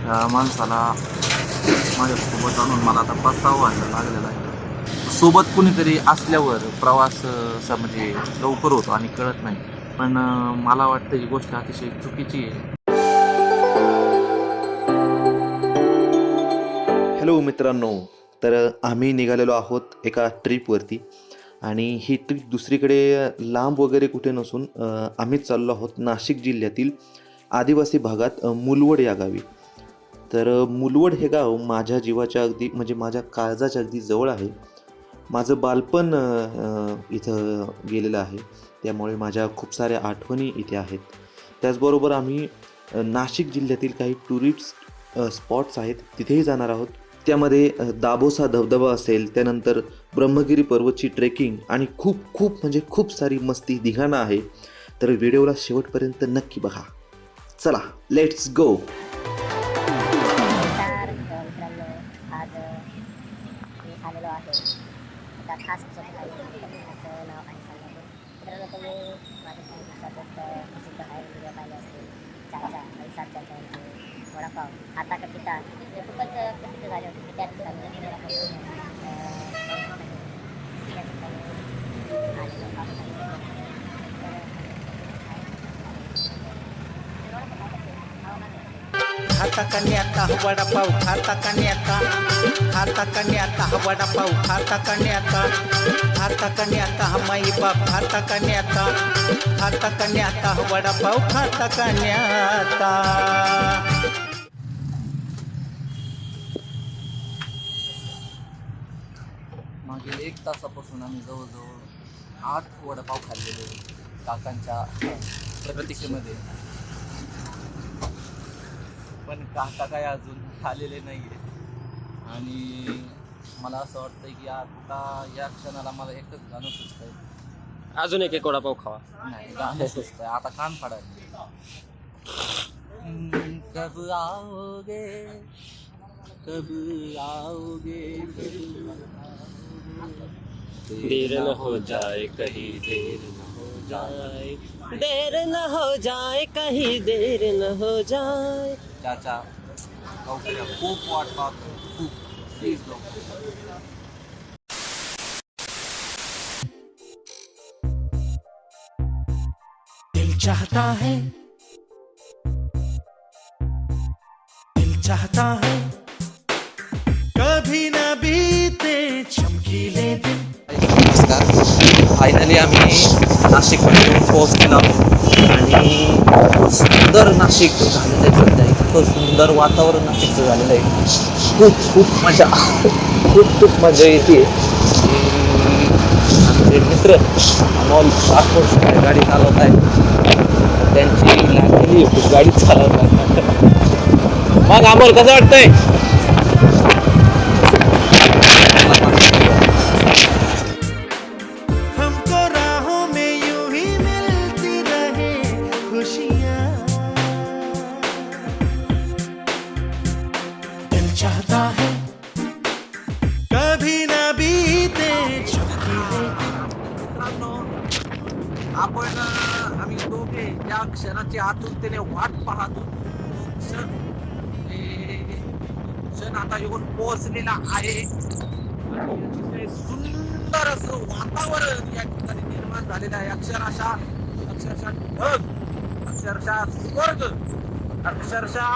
त्या माणसाला माझ्यासोबत आणून मला आता पस्तावा व्हायला लागलेला आहे. सोबत कुणीतरी असल्यावर प्रवास असा म्हणजे लवकर होतो आणि कळत नाही. पण मला वाटतं ही गोष्ट अतिशय चुकीची आहे. हॅलो मित्रांनो, तर आम्ही निघालेलो आहोत एका ट्रिपवरती आणि ही ट्रिप दुसरीकडे लांब वगैरे कुठे नसून आम्हीच चाललो आहोत नाशिक जिल्ह्यातील आदिवासी भागात मुलवड या गावी. तर मुलवड हे गाव माझ्या जीवाच्या अगदी म्हणजे माझ्या काळजाच्या अगदी जवळ आहे. माझं बालपण इथं गेलेलं आहे, त्यामुळे माझ्या खूप साऱ्या आठवणी इथे आहेत. त्याचबरोबर आम्ही नाशिक जिल्ह्यातील काही टुरिस्ट स्पॉट्स आहेत तिथेही जाणार आहोत. त्यामध्ये दाभोसा धबधबा असेल, त्यानंतर ब्रह्मगिरी पर्वतची ट्रेकिंग आणि खूप खूप म्हणजे खूप सारी मस्ती धिंगाणा आहे. तर व्हिडिओला शेवटपर्यंत नक्की बघा. चला लेट्स गो. मित्रांनो, आज मी आलेलो आहे एका खास त्याचं नाव आहे सांगतो. मित्रांनो, तुम्ही माझ्या काही दिवसात प्रसिद्ध आहे व्हिडिओ पाहिले असतील. चाचा पैसाच्या वडापाव आता का पिता हे खूपच प्रसिद्ध झाले होते की त्या ठिकाणी खाता कन्याता वडापाव खाता कन्याता वडापाव खाता कन्याता माई बाप खाता कन्याता वडापाव खाता कन्याता. मागील 1 तासापासून आम्ही जवळजवळ 8 वडापाव खाल्लेले काकांच्या प्रतीक्षेमध्ये. पण काका काय अजून आलेले नाही आहे आणि मला असं वाटतं की आता या क्षणाला मला एकच गाणं सुचत आहे. अजून एक वडापाव खावा. नाही, गाणं सुचत आहे आता. कान फाडा. कब आओगे कब आओगे देर न हो जाए कहीं देर न हो जाए, देर न हो जाए कहीं देर न हो जाए. त्याच्या लवकर खूप वाट पाहतो. खूप प्लीज लवकर. दिल चाहता है कभी न बीते चमकीले दिन. नमस्कार. फायनली आम्ही नाशिकमध्ये येऊन पोहोचलेलो आहोत आणि सुंदर नाशिक झालेलं आहे. सध्या इतकं सुंदर वातावरण नाशिकचं झालेलं आहे. खूप मजा येते. आमचे मित्र अमोल पासपोर्ट गाडी चालवत आहे. त्यांची लागलेली खूप गाडी चालवत आहे. मग अमोल कसं वाटतंय? हमको राहों में यूं ही मिलती रहे खुशियाँ. दिल चाहता है कभी न बीते चमकीले आपण आम्ही दोघे ज्या क्षणाची आतुरतेने वाट पाहतो क्षण आता येऊन पोहोचलेला आहे. अतिशय सुंदर असं वातावरण या ठिकाणी निर्माण झालेलं आहे. अक्षरशः ढग, अक्षरशः स्वर्ग, अक्षरशः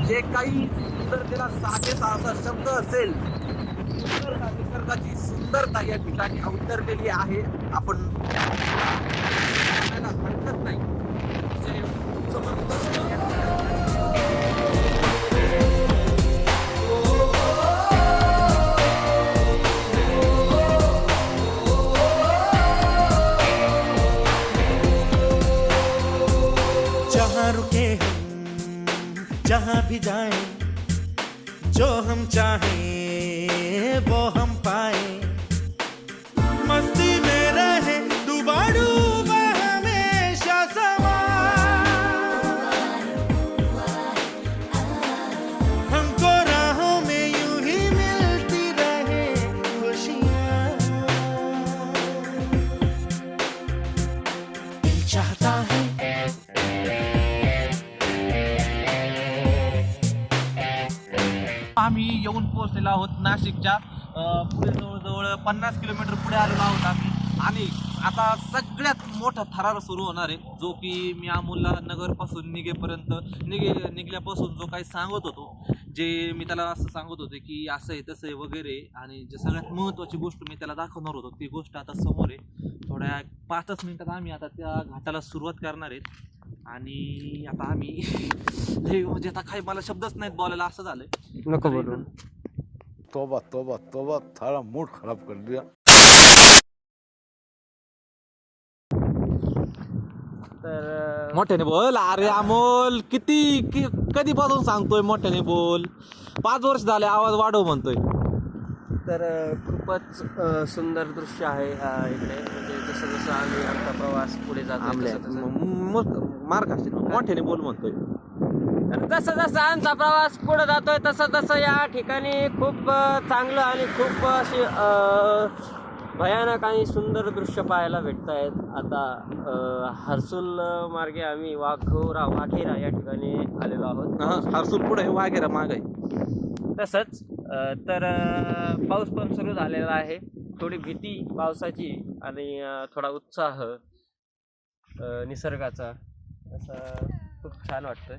जे काही सुंदरतेला साजेसा शब्द असेल, निसर्गाची सुंदरता या ठिकाणी अवतरलेली आहे. आपण हरकत नाही. जहाँ रुके हम जहाँ भी जाएं, जो हम चाहें वो हम पाए. मस्ती में रहे डूबा हमेशा समा. हमको राहों में यूं ही मिलती रहे खुशियाँ. दिल चाहता है आम्ही येऊन पोहोचलेलो आहोत नाशिकच्या पुढे जवळजवळ 50 किलोमीटर पुढे आलेलो आहोत आम्ही. आणि आता सगळ्यात मोठा थरार सुरू होणार आहे, जो की मी अमोलला नगरपासून निघल्यापासून जो काही सांगत होतो, जे मी त्याला असं सांगत होते की असं आहे तसं आहे वगैरे, आणि जे सगळ्यात महत्त्वाची गोष्ट मी त्याला दाखवणार होतो ती गोष्ट आता समोर आहे. थोड्या 5 मिनिटात आम्ही आता त्या घाटाला सुरुवात करणार आहेत. आणि आता आम्ही म्हणजे आता काही मला शब्दच नाहीत बोलायला, असं झालंय. नको बोलू. तोबा तोबा तोबा, सारा मूड खराब कर दिया. तर मोठ्याने बोल. अरे अमोल कधीपासून सांगतोय मोठ्याने बोल. 5 वर्ष झाले आवाज वाढव म्हणतोय. तर खूपच सुंदर दृश्य आहे इकडे. म्हणजे जसं जसं आम्ही आमचा प्रवास पुढे जातो मार्क असते मोठ्याने बोल म्हणतोय. तर जसं जसं आमचा प्रवास पुढे जातोय तसं तसं या ठिकाणी खूप चांगलं आणि खूप अशी भयानक आणि सुंदर दृश्य पाहायला भेटत आहेत. आता हर्सुल मार्गे आम्ही वाघेरा या ठिकाणी आलेलो आहोत. हर्सुल पुढे वाघेरा माग आहे. तसंच तर पाऊस पण सुरू झालेला आहे. थोडी भीती पावसाची आणि थोडा उत्साह निसर्गाचा, असं खूप छान वाटतं.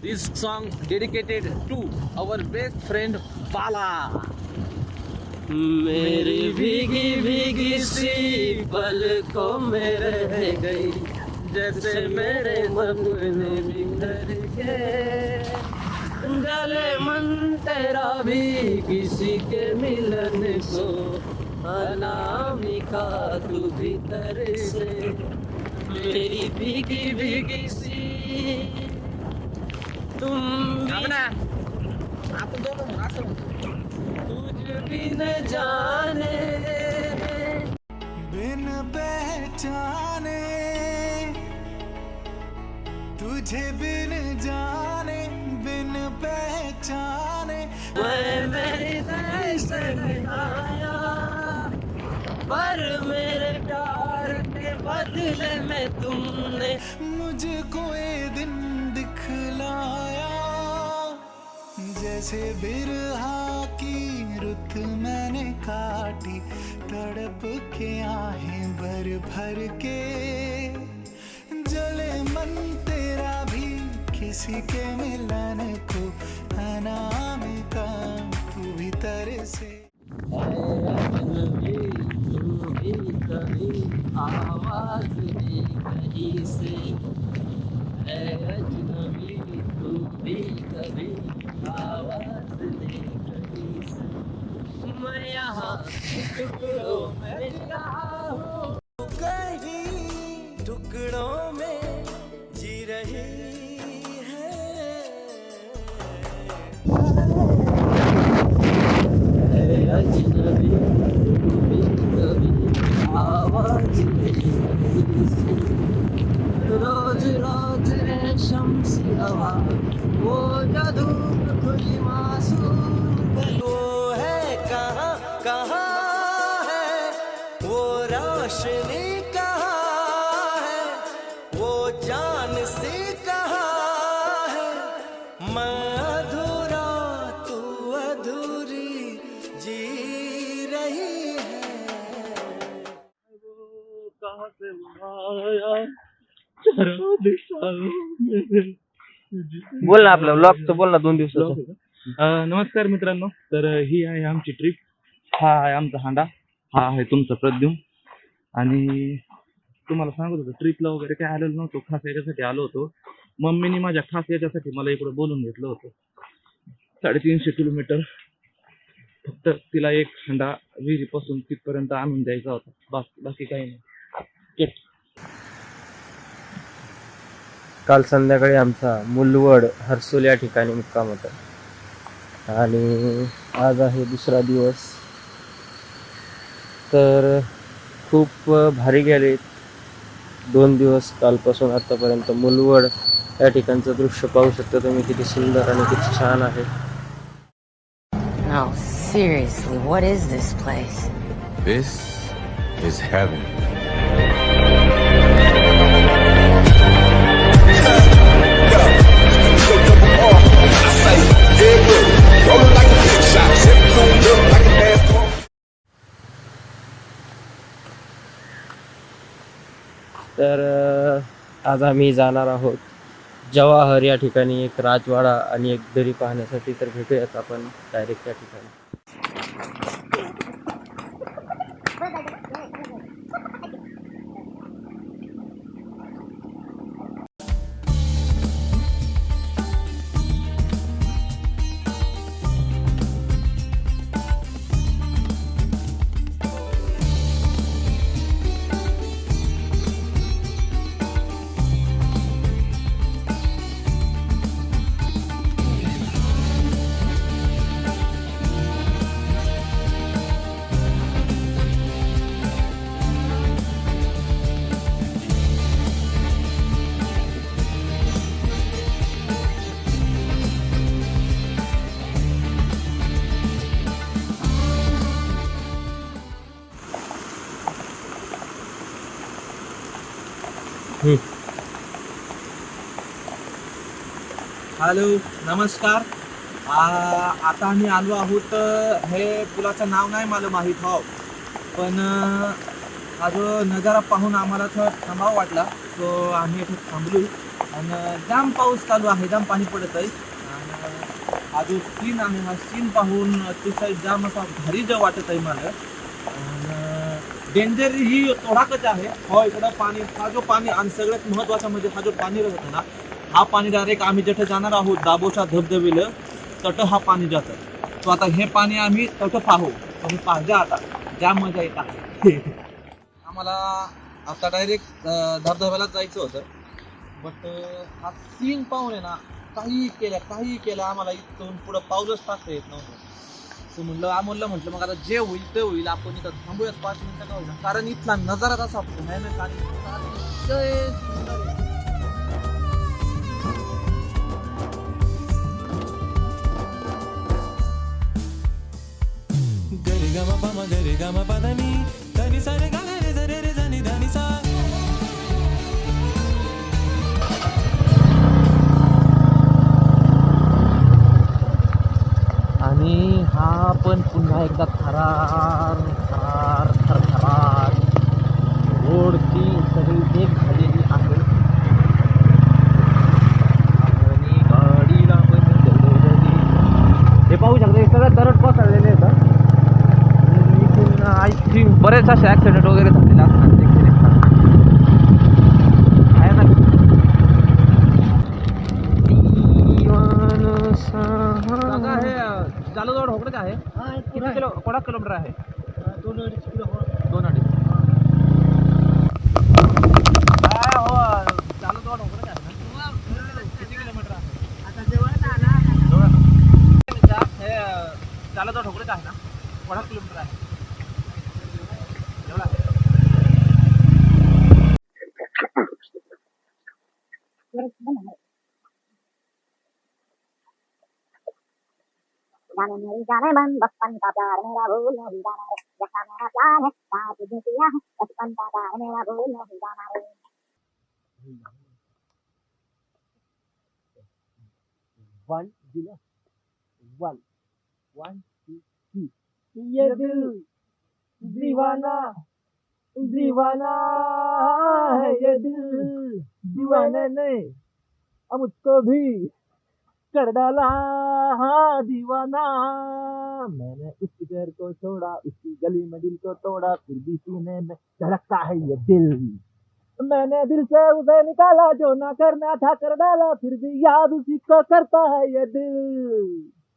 This song dedicated to our best friend Bala. मेरी भीगी भीगी सी पलकों में रह गई, जैसे मेरे सपने बिखर के, जले मन तेरा भी किसी के मिलन को, अनामिका तू भीतर से, मेरी भीगी भीगी सी तुम तुझ बिन जाने, बिन पहचाने, तुझे बिन जाने, बिन पहचाने, मैं मेरी ऐसे में आया, पर मेरे प्यार के बदले में तुमने मुझको ये दिन दिखलाया, जैसे बिरहा की रुत मैंने काटी, तड़प के आहें भर भर के, जले मन तेरा भी किसी के मिलन को, अनामिका तू भीतर से। तू भी कभी आवाज दी कहीं से, अजनबी तू भी कभी आवाज दे कहीं से, मैं यहाँ टुकड़ों में यहाँ हूँ, कहीं टुकड़ों में जी रही है, अजनबी तू भी कभी आवाज दे कहीं से, रोज रोज रेशम सी हवा, वो जादू खुली मासूम गली, वो है कहाँ कहाँ है, वो रोशनी कहाँ है, वो जान सी कहाँ है, मैं अधूरा बोल ना आपलं ब्लॉगचं बोल ना 2 दिवसाचं. नमस्कार मित्रांनो. तर ही आहे आमची ट्रिप. हा आहे आमचा हांडा. हा आहे तुमचा प्रद्युम. आणि तुम्हाला सांगत होतो ट्रिपला वगैरे काय आलेलो नव्हतो, खास याच्यासाठी आलो होतो. मम्मीने माझ्या खास याच्यासाठी मला इकडे बोलून घेतलं होतं. 350 किलोमीटर फक्त तिला एक हांडा विहिरीपासून तिथपर्यंत आणून द्यायचा होता. बाकी काही नाही. काल संध्याकाळी आमचा मुलवड हर्सुल या ठिकाणी मुक्काम होता आणि आज आहे दुसरा दिवस. तर खूप भारी गेले 2 दिवस. कालपासून आतापर्यंत मुलवड या ठिकाणचं दृश्य पाहू शकता तुम्ही, किती सुंदर आणि किती छान आहे. No, seriously, what is this place? This is heaven. तर आज आम्ही जाणार आहोत जवाहर या ठिकाणी, एक राजवाडा आणि एक दरी पाहण्यासाठी. तर भेटूयात आपण डायरेक्ट त्या ठिकाणी. हॅलो, नमस्कार. आता आम्ही आलो आहोत. हे पुलाचं नाव नाही मला माहीत हो, पण हा जो नजारा पाहून आम्हाला थोडा थांबावा वाटला, सो आम्ही इथे थांबलो. आणि जाम पाऊस चालू आहे, जाम पाणी पडत आहे. आणि हा जो सीन आहे, हा सीन पाहून अतिशय जाम असा भारी जो वाटत आहे मला. डेंजर ही तोडाकच आहे हो. इकडं पाणी, हा जो पाणी, आणि सगळ्यात महत्त्वाचा म्हणजे हा जो पाणी राहतो ना, हा पाणी डायरेक्ट आम्ही जिथे जाणार आहोत दाबोशा धबधबेलं तट हा पाणी जातं. तो आता हे पाणी आम्ही तट पाहू. तुम्ही पाहिजे आता ज्या मजा येत आहे. आम्हाला आता डायरेक्ट धबधब्यालाच जायचं होतं, बट हा सीन पाहून आहे ना, काही केलं आम्हाला इथून पुढं पाऊलच टाकता येत नव्हतं. सो म्हटलं मग आता जे होईल ते होईल, आपण इथं थांबूयात 5 मिनिटं का होईना, कारण इथला नजारा तसा भयानक आणि अतिशय सुंदर आहे. गरी ग म प म गरी ग म प ध नि ध नि सा रे ग ग रे ध रे रे ध नि ध नि सा. आणि हा पण पुन्हा एकदा थरार रोडची सगळी एक झालेली आहे. आणि गाडीला पण हे पाहू शकता, हे सगळं दरड कोसळलेले आहेत. इथून आय थिंक बरेच असे ॲक्सिडेंट वगैरे झालेले असतात. आहे ना, जागा आहे जालूजवळ होकडे आहे. किती किलोमीटर आहे? 2-2.5 किलोमीटर. 2-2.5 हो. जालूजवळ होकडे आहे ना. किती किलोमीटर आहे? आता जवळच आहे ना. हे जालूजवळ होकडे आहे ना. 2.5 किलोमीटर आहे. एवढा जाने मेरी जाने मन बचपन का प्यार मेरा भूल नहीं जाना रे, जैसा मेरा प्यार है कहा तुझे किया है, बचपन का प्यार मेरा भूल नहीं जाना रे. वन दिला 1 1 2 3 ये दिल दीवाना दीवाना है ये दिल, दीवाना नहीं अब मुझको भी कर डाला हाँ दीवाना। मैंने उस घर को छोड़ा, उसकी गली में दिल को तोड़ा, फिर भी सीने में धड़कता है ये दिल। मैंने दिल से उसे निकाला, जो ना करना था कर डाला, फिर भी याद उसी को करता है ये दिल,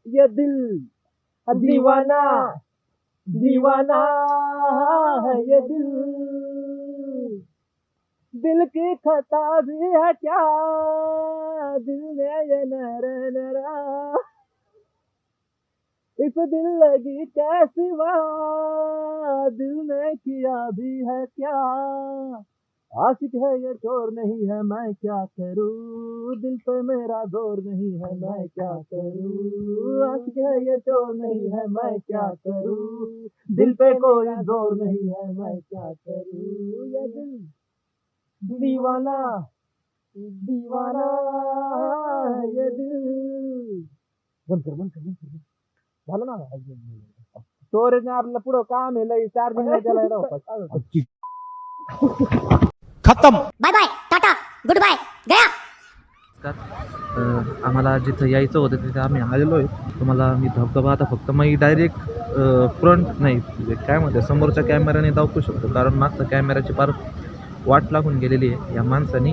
ये दिल। दीवाना दीवाना है ये दिल, दिल की खता भी है क्या, दिल ने ये नरा इस दिल लगी कैसी वाह, दिल ने किया भी है क्या, आशिक है ये चोर नहीं है मैं क्या करूं, दिल पे मेरा जोर नहीं है मैं क्या करूं, आशिक है ये चोर नहीं है मैं क्या करूं, दिल पे कोई जोर नहीं है मैं क्या करूं, ये दिल दीवाना दीवाना ये दिल। बंद कर झालं ना स्टोरेज ने आपल्याला पुढं काम आहे लई चार्जिंग नाही त्याला खत्म. Bye bye tata goodbye गया. आम्हाला जिथं यायचं होतं तिथे आम्ही आलेलो आहे. तुम्हाला मी धबधबा आता फक्त मी डायरेक्ट फ्रंट नाही म्हणजे काय म्हणते समोरच्या कॅमेऱ्याने दाखवू शकतो, कारण मागच्या कॅमेऱ्याची फार वाट लागून गेलेली आहे. ह्या माणसाने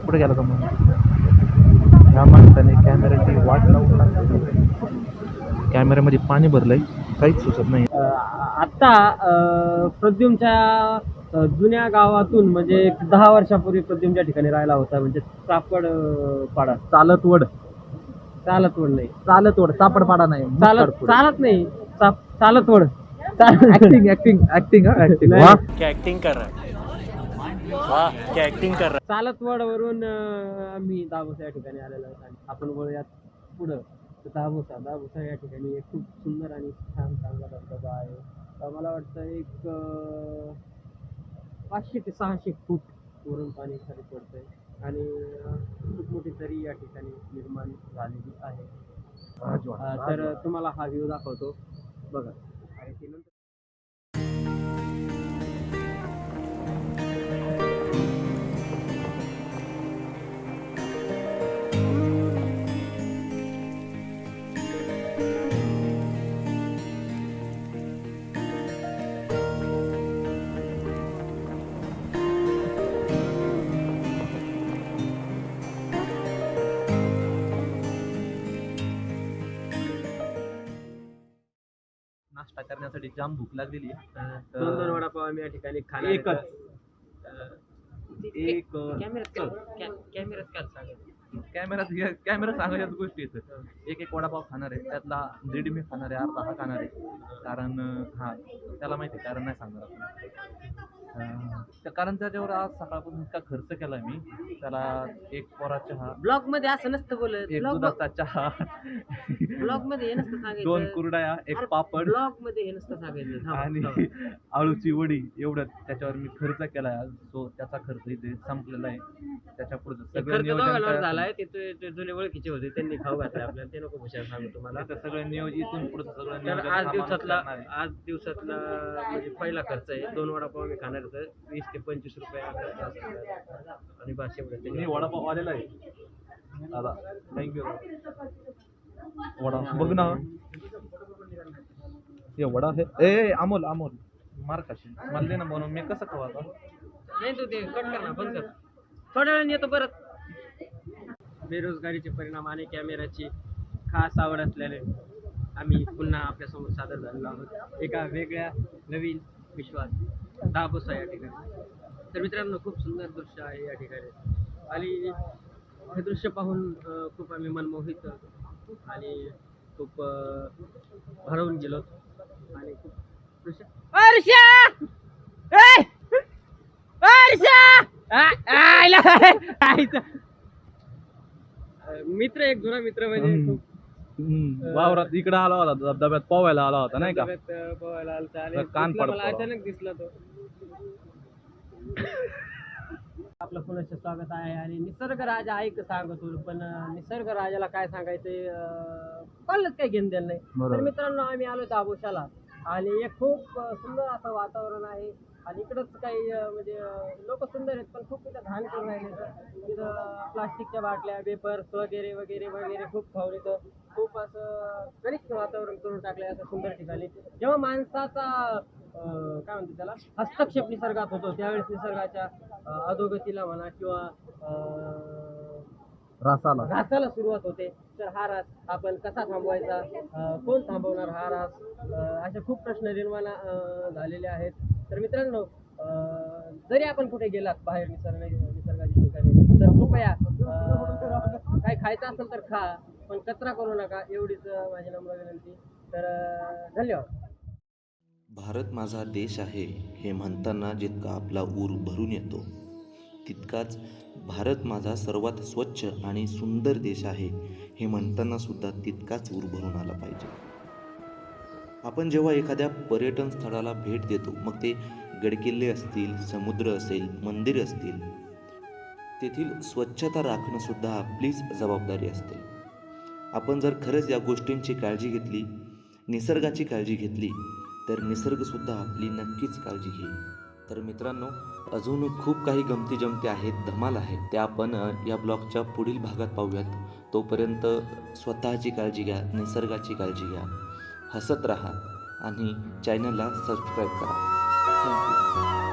पुढे गेला का माणूस, ह्या माणसाने कॅमेऱ्याची वाट लावून टाकली. कॅमेऱ्यामध्ये पाणी भरलंय, काहीच सुचत नाही. आत्ता प्रद्युमच्या जुन्या गावातून म्हणजे एक 10 वर्षापूर्वी प्रद्युमच्या ठिकाणी राहिला होता, म्हणजे चापड पाडा. चालतवड नाही सापडपाडा नाही, चालत नाही चालतवड. ऍक्टिंग क्या एक्टिंग कर रहा. चालतवड वरून आम्ही दाभोसा या ठिकाणी आलेलो आहोत आणि आपण वळूयात पुढं. दाभोसा या ठिकाणी एक खूप सुंदर आणि छान चांगला धबधबा आहे. मला वाटतं एक 500 ते 600 फूट वरून पाणी खाली पडतंय आणि खूप मोठी तरी या ठिकाणी निर्माण झालेली आहे. तर तुम्हाला हा व्ह्यू दाखवतो बघा. आणि ते नंतर नाश्ता करण्यासाठी जाम भूक लागलेली आहे. 2 वडापाव आम्ही या ठिकाणी खाणार. कॅमेरा सांगायच्याच गोष्टी येतात. एक वडापाव खाणार आहे, त्यातला दीड मी खाणार आहे, अर्धा हा खाणार आहे. कारण हा त्याला माहिती आहे, कारण नाही सांगणार आपण. कारण त्याच्यावर आज सकाळपासून इतका खर्च केलाय मी. त्याला एक पोरा चहा, ब्लॉग मध्ये असं नसतं बोलत. एक दुधाचा चहा, ब्लॉग मध्ये हे नसतं 2 सांगायचं. कुरड्या, एक पापड ब्लॉग मध्ये हे नसतं सांगायचं. आणि आळूची वडी, एवढं त्याच्यावर मी खर्च केलाय आज. सो त्याचा खर्च इथे संपलेला आहे. त्याच्या पुढे सगळं खर्च नियोजन दोघांवर झालाय. ते जुने ओळखीचे होते, त्यांनी खाऊ घातले आपल्याला. ते नको हुशार सांगू तुम्हाला. सगळं नियोजन इथून पुढचं सगळं तर नियोजन आज हा दिवसातला माणूस करणार आहे. म्हणजे पहिला खर्च आहे. 2 वडापाव मी खाणार होतं. 20 ते 25 रुपये आणि बस एवढं. मी वडापाव आलेला आहे दादा, थँक्यू. वडा बघ ना, हे वडा आहे. ए अमोल मार खाशील मला दे ना बनवून, मी कसं खाऊ आता. नाही तू ते कट कर ना, बंद कर. थोड्या वेळाने येतो परत. बेरोजगारीचे परिणाम आणि कॅमेऱ्याची खास आवड असल्याने आम्ही पुन्हा आपल्यासमोर सादर झालेलो आहोत एका वेगळ्या नवीन विश्वात दाभोसा या ठिकाणी. तर मित्रांनो, खूप सुंदर दृश्य आहे या ठिकाणी आणि हे दृश्य पाहून खूप आम्ही मनमोहित आणि खूप भारावून गेलो आणि खूप दृश्य. मित्र, एक जुना मित्र म्हणजे खूप वावरात इकडे आला होता, धबधब्यात पोहायला आला होता नाही का. पोहायला आलता आणि कान दिसला पडतो. मला अचानक दिसला तो. आपलं पुनश्च स्वागत आहे आणि निसर्ग राजा ऐक सांगतो, पण निसर्ग राजाला काय सांगायचंय कळलंच काही घेणं देणं नाही. तर मित्रांनो, आम्ही आलो दाभोशाला आणि एक खूप सुंदर असं वातावरण आहे. आणि इकडंच काही म्हणजे लोक सुंदर आहेत, पण खूप इथं घाण करून राहिले. तिथं प्लास्टिकच्या बाटल्या, वेपर्स वगैरे वगैरे वगैरे खूप खाऊन इथं खूप असं गलिच्छ वातावरण करून टाकलं आहे असं सुंदर ठिकाणी. जेव्हा माणसाचा काय म्हणते त्याला हस्तक्षेप निसर्गात होतो, त्यावेळेस निसर्गाच्या अधोगतीला म्हणा किंवा ऱ्हासाला सुरुवात होते. तर हा ऱ्हास आपण कसा थांबवायचा, कोण थांबवणार हा ऱ्हास, असे खूप प्रश्न निर्माण झालेले आहेत. तर मित्रांनो, जरी आपण कुठे गेलात बाहेर निसर्गाच्या ठिकाणी, तर कृपया काही खायचं असेल तर खा, पण कचरा करू नका, एवढीच माझी नम्र विनंती. तर धन्यवाद. भारत माझा देश आहे हे म्हणताना जितका आपला ऊर भरून येतो, तितकाच भारत माझा सर्वात स्वच्छ आणि सुंदर देश आहे हे म्हणताना सुद्धा तितकाच ऊर भरून आला पाहिजे. आपण जेव्हा एखाद्या पर्यटन स्थळाला भेट देतो, मग ते गडकिल्ले असतील, समुद्र असेल, मंदिर असतील, तेथील स्वच्छता राखणं सुद्धा आपलीच जबाबदारी असते. आपण जर खरंच या गोष्टींची काळजी घेतली, निसर्गाची काळजी घेतली, तर निसर्गसुद्धा आपली नक्कीच काळजी घेईल. तर मित्रांनो, अजून खूप काही गमती जमती आहेत, धमाल आहेत, त्या आपण या ब्लॉगच्या पुढील भागात पाहूयात. तोपर्यंत स्वतःची काळजी घ्या, निसर्गाची काळजी घ्या, हसत राहा आणि चॅनलला सबस्क्राईब करा. थँक्यू.